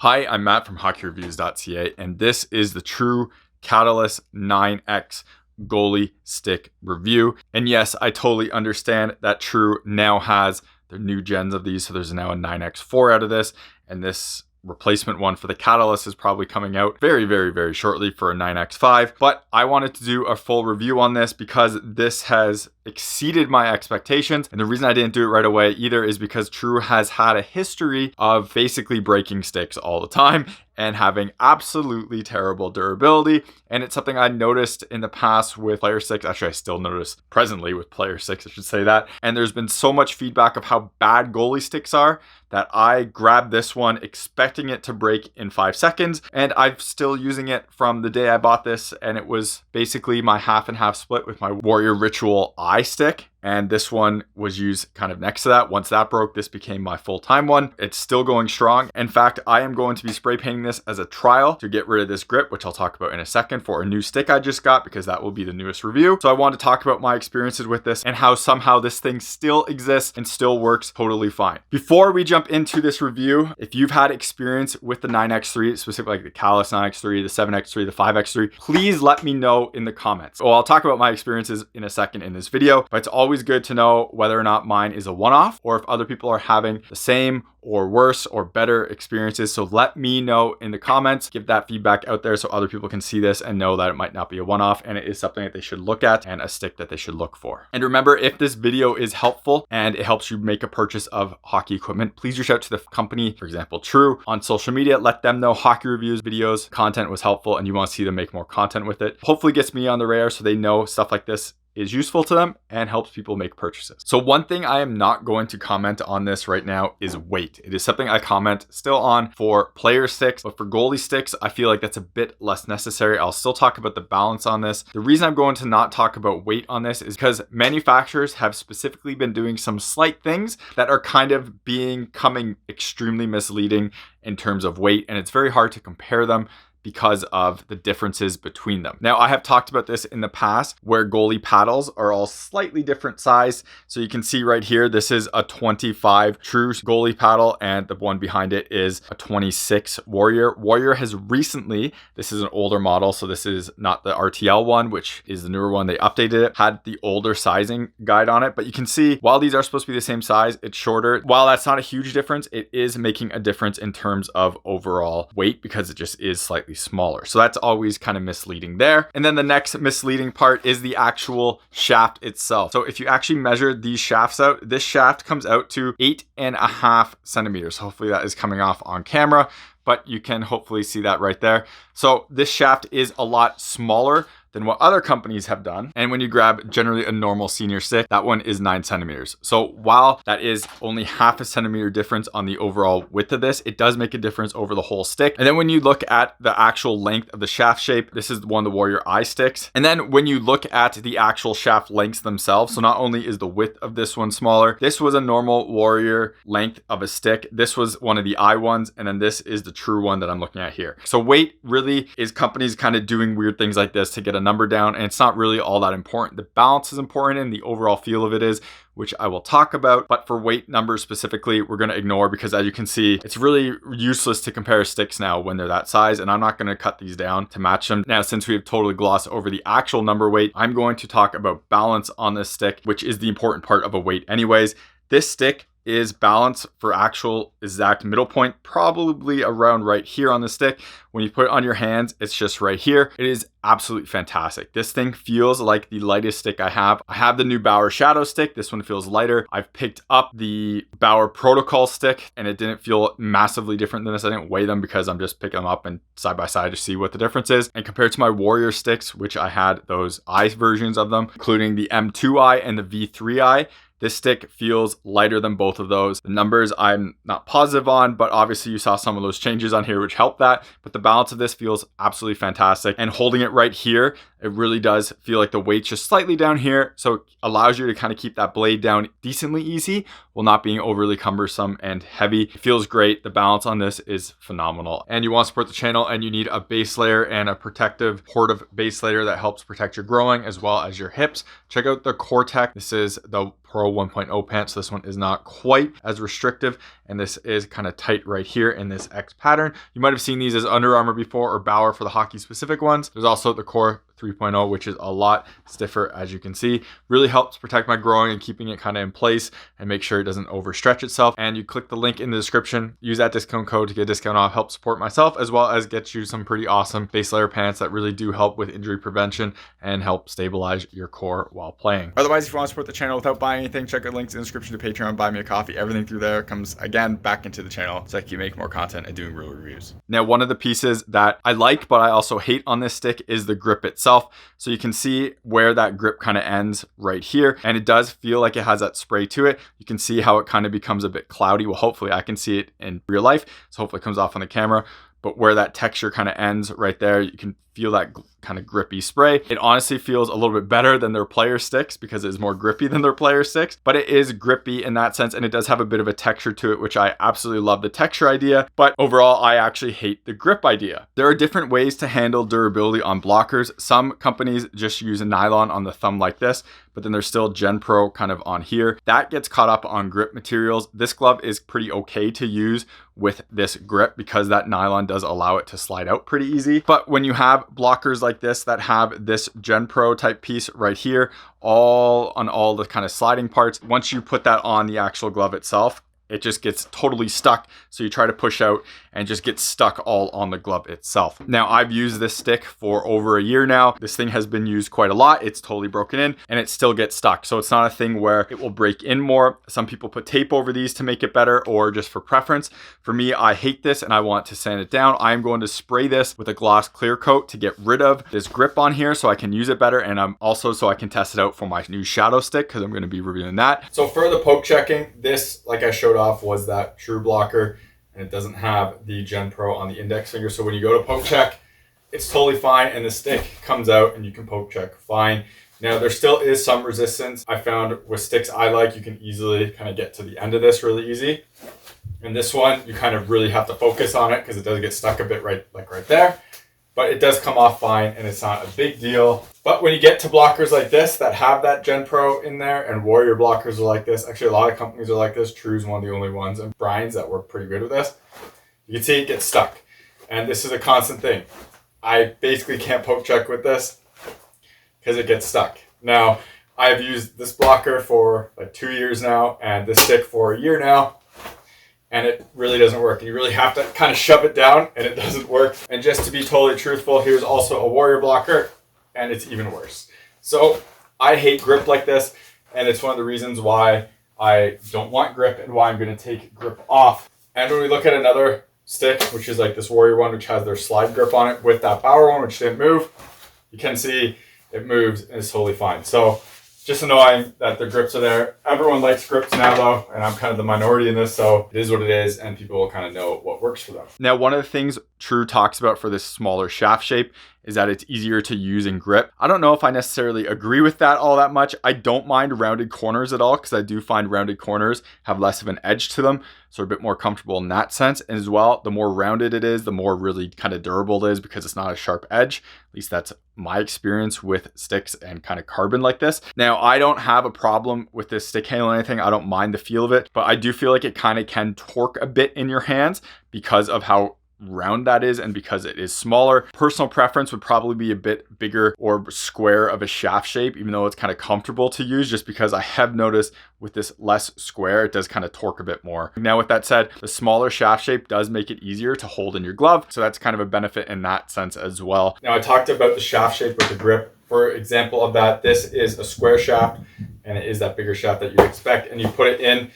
Hi, I'm Matt from hockeyreviews.ca, and this is the True Catalyst 9X goalie stick review. And yes, I totally understand that True now has their new gens of these, so there's now a 9X4 out of this, and this replacement one for the Catalyst is probably coming out very shortly for a 9X5. But I wanted to do a full review on this because this has exceeded my expectations, and the reason I didn't do it right away either is because True has had a history of basically breaking sticks all the time and having absolutely terrible durability. And it's something I noticed in the past with Player 6. Actually, I still notice presently with Player 6, I should say that. And there's been so much feedback of how bad goalie sticks are that I grabbed this one expecting it to break in 5 seconds. And I'm still using it from the day I bought this, and it was basically my half and half split with my Warrior Ritual eye stick. And this one was used kind of next to that. Once that broke, this became my full-time one. It's still going strong. In fact, I am going to be spray painting this as a trial to get rid of this grip, which I'll talk about in a second, for a new stick I just got, because that will be the newest review. So I want to talk about my experiences with this and how somehow this thing still exists and still works totally fine. Before we jump into this review, if you've had experience with the 9X3, specifically like the Catalyst 9X3, the 7X3, the 5X3, please let me know in the comments. Well, I'll talk about my experiences in a second in this video, but it's always good to know whether or not mine is a one-off or if other people are having the same or worse or better experiences. So let me know in the comments, give that feedback out there so other people can see this and know that it might not be a one-off and it is something that they should look at and a stick that they should look for. And remember, if this video is helpful and it helps you make a purchase of hockey equipment, please reach out to the company, for example, True, on social media. Let them know hockey reviews, videos, content was helpful and you want to see them make more content with it. Hopefully gets me on the radar so they know stuff like this is useful to them and helps people make purchases. So one thing I am not going to comment on this right now is weight. It is something I comment still on for player sticks, but for goalie sticks, I feel like that's a bit less necessary. I'll still talk about the balance on this. The reason I'm going to not talk about weight on this is because manufacturers have specifically been doing some slight things that are kind of becoming extremely misleading in terms of weight, and it's very hard to compare them because of the differences between them. Now, I have talked about this in the past where goalie paddles are all slightly different size. So you can see right here, this is a 25 True goalie paddle and the one behind it is a 26 Warrior. Warrior has recently, this is an older model, so this is not the RTL one, which is the newer one. They updated it, had the older sizing guide on it, but you can see while these are supposed to be the same size, it's shorter. While that's not a huge difference, it is making a difference in terms of overall weight because it just is slightly smaller. So that's always kind of misleading there. And then the next misleading part is the actual shaft itself. So if you actually measure these shafts out, this shaft comes out to 8.5 centimeters. Hopefully that is coming off on camera, but you can hopefully see that right there. So this shaft is a lot smaller than what other companies have done. And when you grab generally a normal senior stick, that one is 9 centimeters. So while that is only half a centimeter difference on the overall width of this, it does make a difference over the whole stick. And then when you look at the actual length of the shaft shape, this is one of the Warrior eye sticks. And then when you look at the actual shaft lengths themselves, so not only is the width of this one smaller, this was a normal Warrior length of a stick. This was one of the eye ones. And then this is the True one that I'm looking at here. So weight really is companies kind of doing weird things like this to get a number down, and it's not really all that important. The balance is important and the overall feel of it is, which I will talk about, but for weight numbers specifically, we're going to ignore because as you can see, it's really useless to compare sticks now when they're that size, and I'm not going to cut these down to match them. Now, since we have totally glossed over the actual number weight, I'm going to talk about balance on this stick, which is the important part of a weight anyways. This stick is balance for actual exact middle point, probably around right here on the stick. When you put it on your hands, it's just right here. It is absolutely fantastic. This thing feels like the lightest stick I have. I have the new Bauer Shadow stick. This one feels lighter. I've picked up the Bauer Protocol stick and it didn't feel massively different than this. I didn't weigh them because I'm just picking them up and side by side to see what the difference is. And compared to my Warrior sticks, which I had those eye versions of them, including the M2 eye and the V3 eye, this stick feels lighter than both of those. The numbers I'm not positive on, but obviously you saw some of those changes on here which helped that. But the balance of this feels absolutely fantastic. And holding it right here, It really does feel like the weight's just slightly down here, so it allows you to kind of keep that blade down decently easy while not being overly cumbersome and heavy. It feels great. The balance on this is phenomenal. And you want to support the channel, and you need a base layer and a protective portive base layer that helps protect your growing as well as your hips. Check out the Cortec. This is the Pro 1.0 pants. So this one is not quite as restrictive, and this is kind of tight right here in this X pattern. You might have seen these as Under Armour before, or Bauer for the hockey specific ones. There's also the Core 3.0, which is a lot stiffer, as you can see. Really helps protect my growing and keeping it kind of in place and make sure it doesn't overstretch itself. And you click the link in the description, use that discount code to get a discount off, help support myself, as well as get you some pretty awesome base layer pants that really do help with injury prevention and help stabilize your core while playing. Otherwise, if you want to support the channel without buying anything, check out links in the description to Patreon, buy me a coffee. Everything through there comes again back into the channel so I can make more content and doing real reviews. Now, one of the pieces that I like but I also hate on this stick is the grip itself. So you can see where that grip kind of ends right here, and it does feel like it has that spray to it. You can see how it kind of becomes a bit cloudy. Well, hopefully I can see it in real life, so hopefully it comes off on the camera. But where that texture kind of ends right there, you can feel that kind of grippy spray. It honestly feels a little bit better than their player sticks because it's more grippy than their player sticks, but it is grippy in that sense, and it does have a bit of a texture to it, which I absolutely love the texture idea, but overall I actually hate the grip idea. There are different ways to handle durability on blockers. Some companies just use a nylon on the thumb like this, but then there's still Gen Pro kind of on here. That gets caught up on grip materials. This glove is pretty okay to use with this grip because that nylon does allow it to slide out pretty easy. But when you have blockers like this that have this Gen Pro type piece right here, all the kind of sliding parts, once you put that on the actual glove itself, it just gets totally stuck. So you try to push out and just get stuck all on the glove itself. Now, I've used this stick for over a year now. This thing has been used quite a lot. It's totally broken in and it still gets stuck. So it's not a thing where it will break in more. Some people put tape over these to make it better or just for preference. For me, I hate this and I want to sand it down. I'm going to spray this with a gloss clear coat to get rid of this grip on here so I can use it better, and I'm also so I can test it out for my new shadow stick because I'm going to be reviewing that. So for the poke checking, this, like I showed off, was that true blocker, and it doesn't have the Gen Pro on the index finger. So when you go to poke check, it's totally fine, and the stick comes out and you can poke check fine. Now, there still is some resistance. I found with sticks I like, you can easily kind of get to the end of this really easy. And this one, you kind of really have to focus on it because it does get stuck a bit right there. But it does come off fine and it's not a big deal. But when you get to blockers like this that have that Gen Pro in there, and Warrior blockers are like this, actually a lot of companies are like this, True's one of the only ones, and Brian's that work pretty good with this, you can see it gets stuck. And this is a constant thing. I basically can't poke check with this because it gets stuck. Now, I've used this blocker for like 2 years now and this stick for a year now, and it really doesn't work. You really have to kind of shove it down and it doesn't work. And just to be totally truthful, here's also a Warrior blocker and it's even worse. So I hate grip like this, and it's one of the reasons why I don't want grip and why I'm going to take grip off. And when we look at another stick, which is like this Warrior one, which has their slide grip on it with that Bauer one, which didn't move, you can see it moves and it's totally fine. So just annoying that the grips are there. Everyone likes grips now though, and I'm kind of the minority in this, so it is what it is, and people will kind of know what works for them. Now, one of the things True talks about for this smaller shaft shape is that it's easier to use and grip. I don't know if I necessarily agree with that all that much. I don't mind rounded corners at all because I do find rounded corners have less of an edge to them, so a bit more comfortable in that sense. And as well, the more rounded it is, the more really kind of durable it is because it's not a sharp edge. At least that's my experience with sticks and kind of carbon like this. Now, I don't have a problem with this stick handle or anything. I don't mind the feel of it, but I do feel like it kind of can torque a bit in your hands because of how round that is and because it is smaller. Personal preference would probably be a bit bigger or square of a shaft shape, even though it's kind of comfortable to use, just because I have noticed with this less square, it does kind of torque a bit more. Now, with that said, the smaller shaft shape does make it easier to hold in your glove, so that's kind of a benefit in that sense as well. Now, I talked about the shaft shape with the grip. For example of that, this is a square shaft, and it is that bigger shaft that you'd expect, and you put it in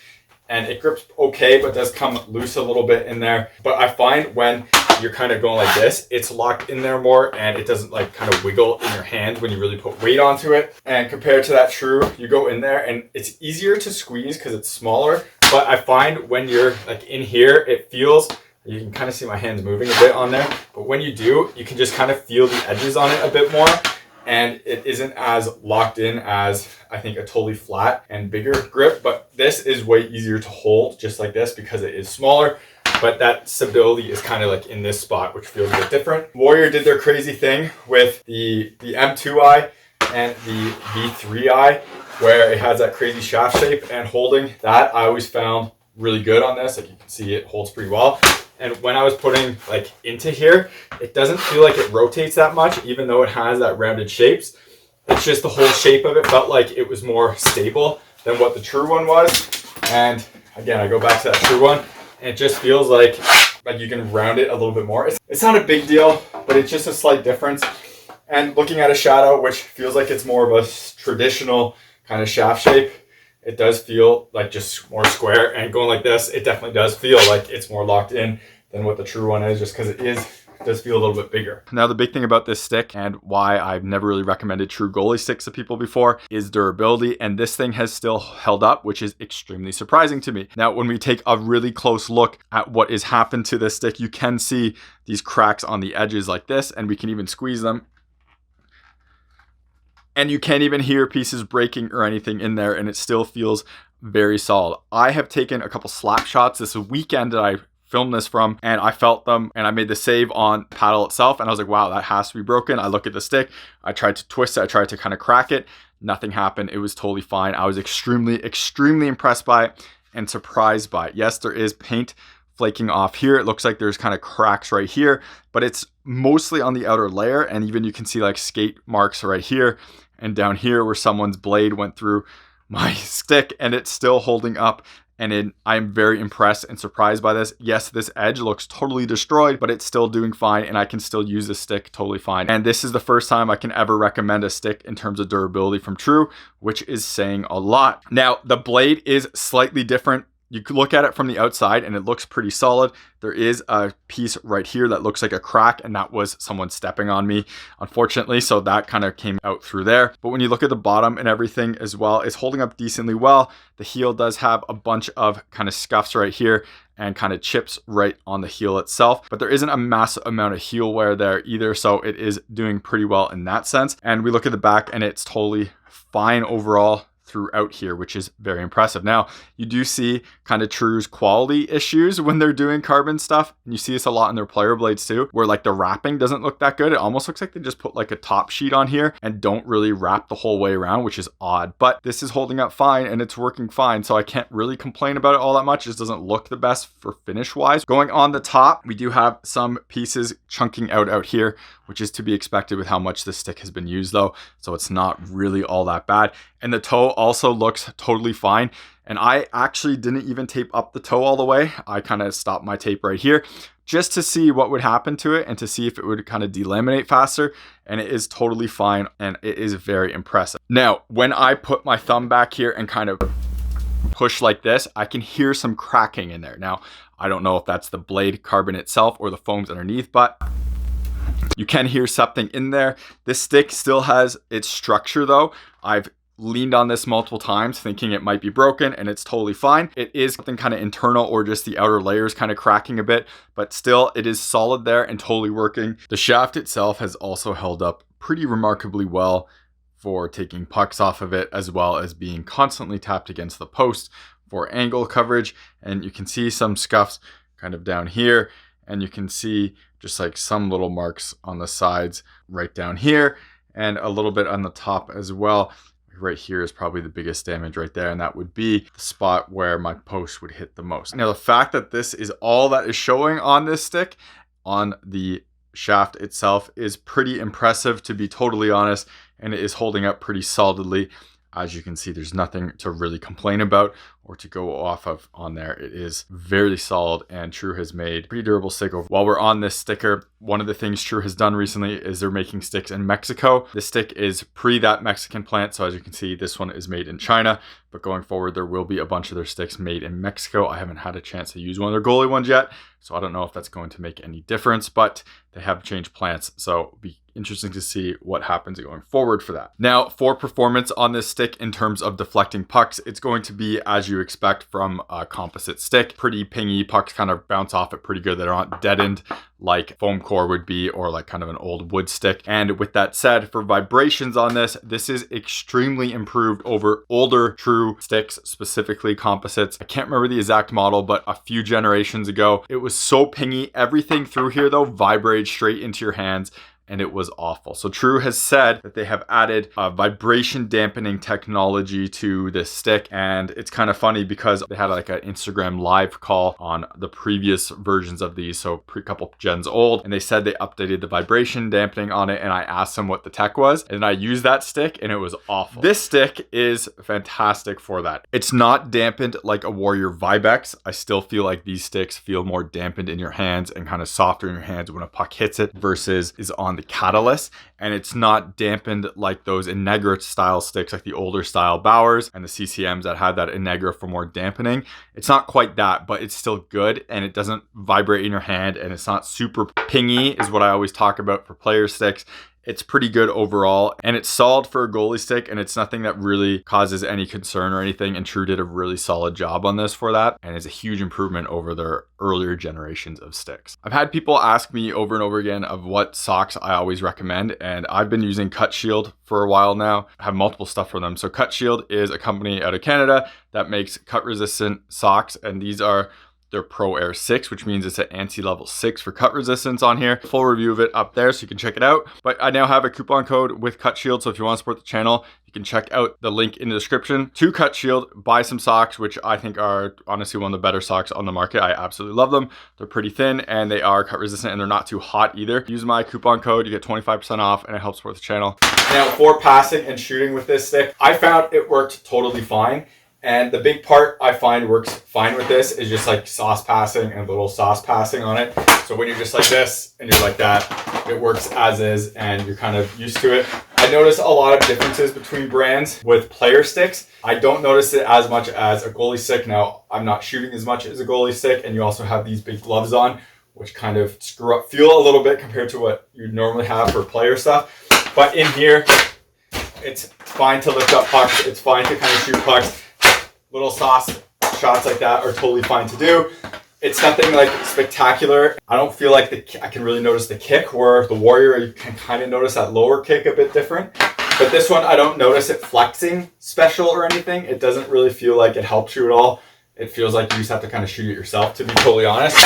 and it grips okay, but does come loose a little bit in there. But I find when you're kind of going like this, it's locked in there more and it doesn't like kind of wiggle in your hand when you really put weight onto it. And compared to that True, you go in there and it's easier to squeeze because it's smaller. But I find when you're like in here, it feels, you can kind of see my hands moving a bit on there, but when you do, you can just kind of feel the edges on it a bit more. and it isn't as locked in as I think a totally flat and bigger grip, but this is way easier to hold just like this because it is smaller. But that stability is kind of like in this spot, which feels a bit different. Warrior did their crazy thing with the M2i and the V3i, where it has that crazy shaft shape, and holding that I always found really good on this. Like you can see, it holds pretty well. And when I was putting like into here, it doesn't feel like it rotates that much, even though it has that rounded shapes. It's just the whole shape of it felt like it was more stable than what the true one was. And again, I go back to that true one, and it just feels like you can round it a little bit more. It's not a big deal, but it's just a slight difference. And looking at a shadow, which feels like it's more of a traditional kind of shaft shape, it does feel like just more square. And going like this, it definitely does feel like it's more locked in than what the true one is, just because it does feel a little bit bigger. Now, the big thing about this stick, and why I've never really recommended true goalie sticks to people before, is durability. And this thing has still held up, which is extremely surprising to me. Now, when we take a really close look at what has happened to this stick, you can see these cracks on the edges like this, and we can even squeeze them. And you can't even hear pieces breaking or anything in there, and it still feels very solid. I have taken a couple slap shots this weekend that I filmed this from, and I felt them, and I made the save on paddle itself, and I was like, wow, that has to be broken. I look at the stick, I tried to twist it, I tried to kind of crack it. Nothing happened. It was totally fine. I was extremely impressed by it and surprised by it. Yes, there is paint flaking off here. It looks like there's kind of cracks right here, but it's mostly on the outer layer, and even you can see like skate marks right here and down here where someone's blade went through my stick, and it's still holding up. And I'm very impressed and surprised by this. Yes, this edge looks totally destroyed, but it's still doing fine, and I can still use this stick totally fine. And this is the first time I can ever recommend a stick in terms of durability from True, which is saying a lot. Now, the blade is slightly different. You could look at it from the outside and it looks pretty solid. There is a piece right here that looks like a crack, and that was someone stepping on me, unfortunately. So that kind of came out through there. But when you look at the bottom and everything as well, it's holding up decently well. The heel does have a bunch of kind of scuffs right here and kind of chips right on the heel itself, but there isn't a massive amount of heel wear there either. So it is doing pretty well in that sense. And we look at the back and it's totally fine overall throughout here, which is very impressive. Now, you do see kind of True's quality issues when they're doing carbon stuff, and you see this a lot in their player blades too, where like the wrapping doesn't look that good. It almost looks like they just put like a top sheet on here and don't really wrap the whole way around, which is odd. But this is holding up fine and it's working fine, so I can't really complain about it all that much. It just doesn't look the best for finish wise. Going on the top, we do have some pieces chunking out here, which is to be expected with how much this stick has been used though, so it's not really all that bad. And the toe also looks totally fine. And I actually didn't even tape up the toe all the way. I kind of stopped my tape right here just to see what would happen to it and to see if it would kind of delaminate faster. And it is totally fine, and it is very impressive. Now, when I put my thumb back here and kind of push like this, I can hear some cracking in there. Now, I don't know if that's the blade carbon itself or the foams underneath, but you can hear something in there. This stick still has its structure though. I've leaned on this multiple times thinking it might be broken, and it's totally fine. It is something kind of internal or just the outer layers kind of cracking a bit, but still it is solid there and totally working. The shaft itself has also held up pretty remarkably well for taking pucks off of it, as well as being constantly tapped against the post for angle coverage. And you can see some scuffs kind of down here, and you can see just like some little marks on the sides right down here and a little bit on the top as well. Right here is probably the biggest damage right there, and that would be the spot where my post would hit the most. Now, the fact that this is all that is showing on this stick on the shaft itself is pretty impressive, to be totally honest, and it is holding up pretty solidly. As you can see, there's nothing to really complain about or to go off of on there. It is very solid, and True has made pretty durable stick. While we're on this sticker, one of the things True has done recently is they're making sticks in Mexico. This stick is pre that Mexican plant, so as you can see, this one is made in China, but going forward, there will be a bunch of their sticks made in Mexico. I haven't had a chance to use one of their goalie ones yet, so I don't know if that's going to make any difference, but they have changed plants, so it'll be interesting to see what happens going forward for that. Now, for performance on this stick in terms of deflecting pucks, it's going to be, as you expect from a composite stick. Pretty pingy, pucks kind of bounce off it pretty good. They're not deadened like foam core would be, or like kind of an old wood stick. And with that said, for vibrations on this, this is extremely improved over older true sticks, specifically composites. I can't remember the exact model, but a few generations ago, it was so pingy. Everything through here though vibrated straight into your hands, and it was awful. So True has said that they have added a vibration dampening technology to this stick. And it's kind of funny because they had like an Instagram live call on the previous versions of these, so a couple gens old, and they said they updated the vibration dampening on it, and I asked them what the tech was, and I used that stick and it was awful. This stick is fantastic for that. It's not dampened like a Warrior Vibex. I still feel like these sticks feel more dampened in your hands and kind of softer in your hands when a puck hits it versus is on the Catalyst, and it's not dampened like those Integra style sticks, like the older style Bowers and the CCMs that had that Integra for more dampening. It's not quite that, but it's still good, and it doesn't vibrate in your hand, and it's not super pingy is what I always talk about for player sticks. It's pretty good overall, and it's solid for a goalie stick, and it's nothing that really causes any concern or anything, and True did a really solid job on this for that, and it's a huge improvement over their earlier generations of sticks. I've had people ask me over and over again of what socks I always recommend, and I've been using Cutshield for a while now. I have multiple stuff for them. So Cutshield is a company out of Canada that makes cut resistant socks, and these are their Pro Air 6, which means it's an anti-level 6 for cut resistance on here. Full review of it up there so you can check it out. But I now have a coupon code with Cutshield, so if you want to support the channel, you can check out the link in the description to Cutshield, buy some socks, which I think are honestly one of the better socks on the market. I absolutely love them. They're pretty thin and they are cut resistant, and they're not too hot either. Use my coupon code, you get 25% off, and it helps support the channel. Now for passing and shooting with this stick, I found it worked totally fine. And the big part I find works fine with this is just like sauce passing and little sauce passing on it. So when you're just like this and you're like that, it works as is and you're kind of used to it. I notice a lot of differences between brands with player sticks. I don't notice it as much as a goalie stick. Now, I'm not shooting as much as a goalie stick, and you also have these big gloves on, which kind of screw up feel a little bit compared to what you normally have for player stuff. But in here, it's fine to lift up pucks. It's fine to kind of shoot pucks. Little sauce shots like that are totally fine to do. It's nothing like spectacular. I don't feel like I can really notice the kick, where the Warrior, you can kind of notice that lower kick a bit different. But this one, I don't notice it flexing special or anything. It doesn't really feel like it helps you at all. It feels like you just have to kind of shoot it yourself, to be totally honest.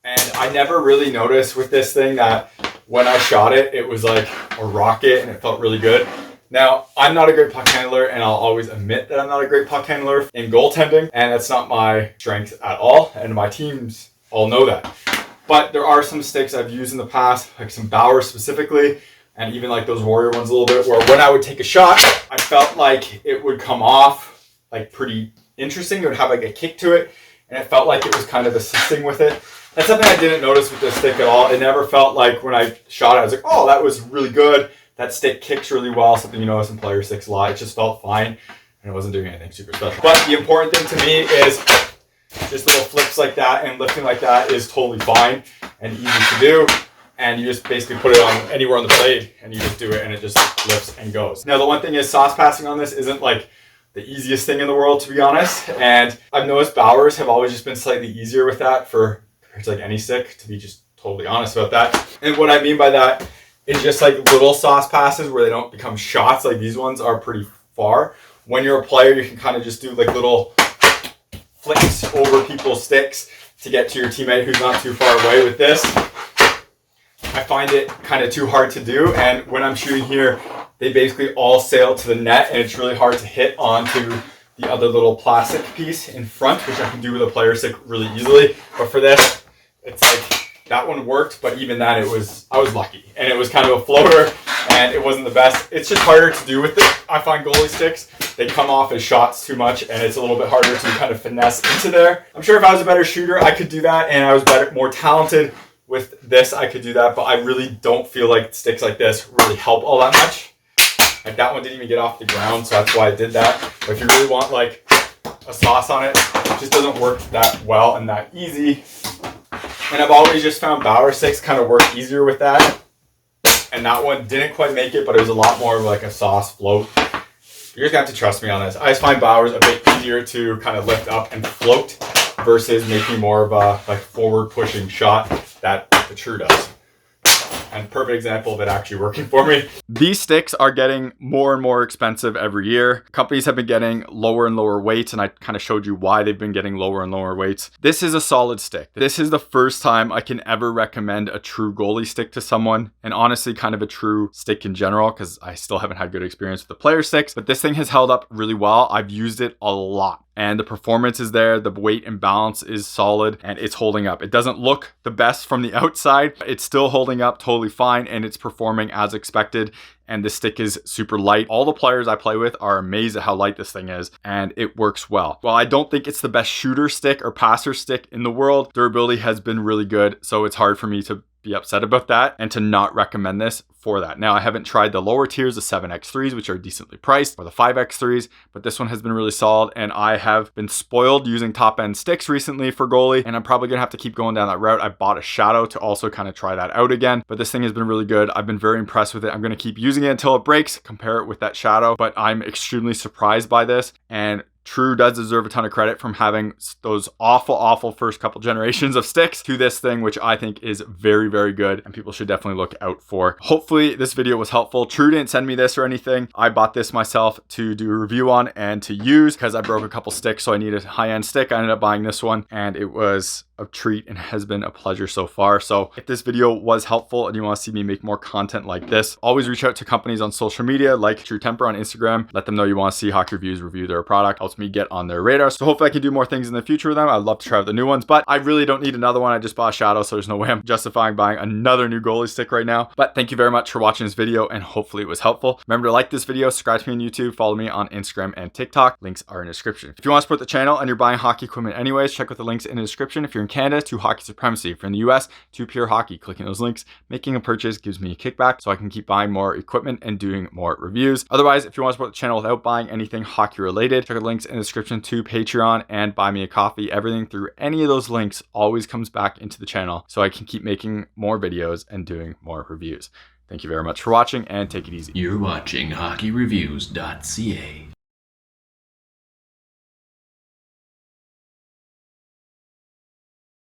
And I never really noticed with this thing that when I shot it, it was like a rocket and it felt really good. Now, I'm not a great puck handler, and I'll always admit that I'm not a great puck handler in goaltending, and that's not my strength at all, and my teams all know that. But there are some sticks I've used in the past, like some Bowers specifically, and even like those Warrior ones a little bit, where when I would take a shot, I felt like it would come off like pretty interesting. It would have like a kick to it, and it felt like it was kind of assisting with it. That's something I didn't notice with this stick at all. It never felt like when I shot it, I was like, oh, that was really good. That stick kicks really well, something you notice in player sticks a lot. It just felt fine, and it wasn't doing anything super special. But the important thing to me is just little flips like that and lifting like that is totally fine and easy to do. And you just basically put it on anywhere on the blade, and you just do it, and it just lifts and goes. Now, the one thing is sauce passing on this isn't like the easiest thing in the world, to be honest. And I've noticed Bowers have always just been slightly easier with that compared to like any stick, to be just totally honest about that. And what I mean by that, it's just like little sauce passes where they don't become shots. Like these ones are pretty far. When you're a player, you can kind of just do like little flicks over people's sticks to get to your teammate who's not too far away. With this, I find it kind of too hard to do. And when I'm shooting here, they basically all sail to the net, and it's really hard to hit onto the other little plastic piece in front, which I can do with a player stick really easily. But for this, it's like, that one worked, but even that, I was lucky. And it was kind of a floater, and it wasn't the best. It's just harder to do with it. I find goalie sticks, they come off as shots too much, and it's a little bit harder to kind of finesse into there. I'm sure if I was a better shooter, I could do that, and I was more talented with this, I could do that, but I really don't feel like sticks like this really help all that much. Like that one didn't even get off the ground, so that's why I did that. But if you really want like a sauce on it, it just doesn't work that well and that easy. And I've always just found Bauer sticks kind of work easier with that. And that one didn't quite make it, but it was a lot more of like a sauce float. You're just gonna have to trust me on this. I just find Bowers a bit easier to kind of lift up and float versus making more of a like forward pushing shot that the True does. And perfect example of it actually working for me. These sticks are getting more and more expensive every year. Companies have been getting lower and lower weights, and I kind of showed you why they've been getting lower and lower weights. This is a solid stick. This is the first time I can ever recommend a true goalie stick to someone, and honestly kind of a true stick in general, because I still haven't had good experience with the player sticks, but this thing has held up really well. I've used it a lot. And the performance is there, the weight and balance is solid, and it's holding up. It doesn't look the best from the outside. It's still holding up totally fine, and it's performing as expected. And the stick is super light. All the players I play with are amazed at how light this thing is, and it works well. While I don't think it's the best shooter stick or passer stick in the world, durability has been really good, so it's hard for me to be upset about that and to not recommend this for that. Now, I haven't tried the lower tiers, the 7x3s, which are decently priced, or the 5x3s, but this one has been really solid, and I have been spoiled using top end sticks recently for goalie, and I'm probably gonna have to keep going down that route. I bought a Shadow to also kind of try that out again, but this thing has been really good. I've been very impressed with it. I'm gonna keep using it until it breaks, compare it with that Shadow, but I'm extremely surprised by this, and True does deserve a ton of credit from having those awful first couple generations of sticks to this thing, which I think is very, very good, and people should definitely look out for. Hopefully this video was helpful. True didn't send me this or anything. I bought this myself to do a review on and to use because I broke a couple sticks, so I needed a high-end stick. I ended up buying this one, and it was a treat and has been a pleasure so far. So if this video was helpful and you want to see me make more content like this, always reach out to companies on social media like True Temper on Instagram. Let them know you want to see hockey reviews review their product. Helps me get on their radar. So hopefully I can do more things in the future with them. I'd love to try out the new ones, but I really don't need another one. I just bought a Shadow, so there's no way I'm justifying buying another new goalie stick right now. But thank you very much for watching this video, and hopefully it was helpful. Remember to like this video, subscribe to me on YouTube, follow me on Instagram and TikTok. Links are in the description. If you want to support the channel and you're buying hockey equipment anyways, check out the links in the description. If you're in Canada, to Hockey Supremacy. If you're in the US, to Pure Hockey. Clicking those links, making a purchase gives me a kickback so I can keep buying more equipment and doing more reviews. Otherwise, if you want to support the channel without buying anything hockey related, check out the links in the description to Patreon and Buy Me a Coffee. Everything through any of those links always comes back into the channel so I can keep making more videos and doing more reviews. Thank you very much for watching, and take it easy. You're watching HockeyReviews.ca.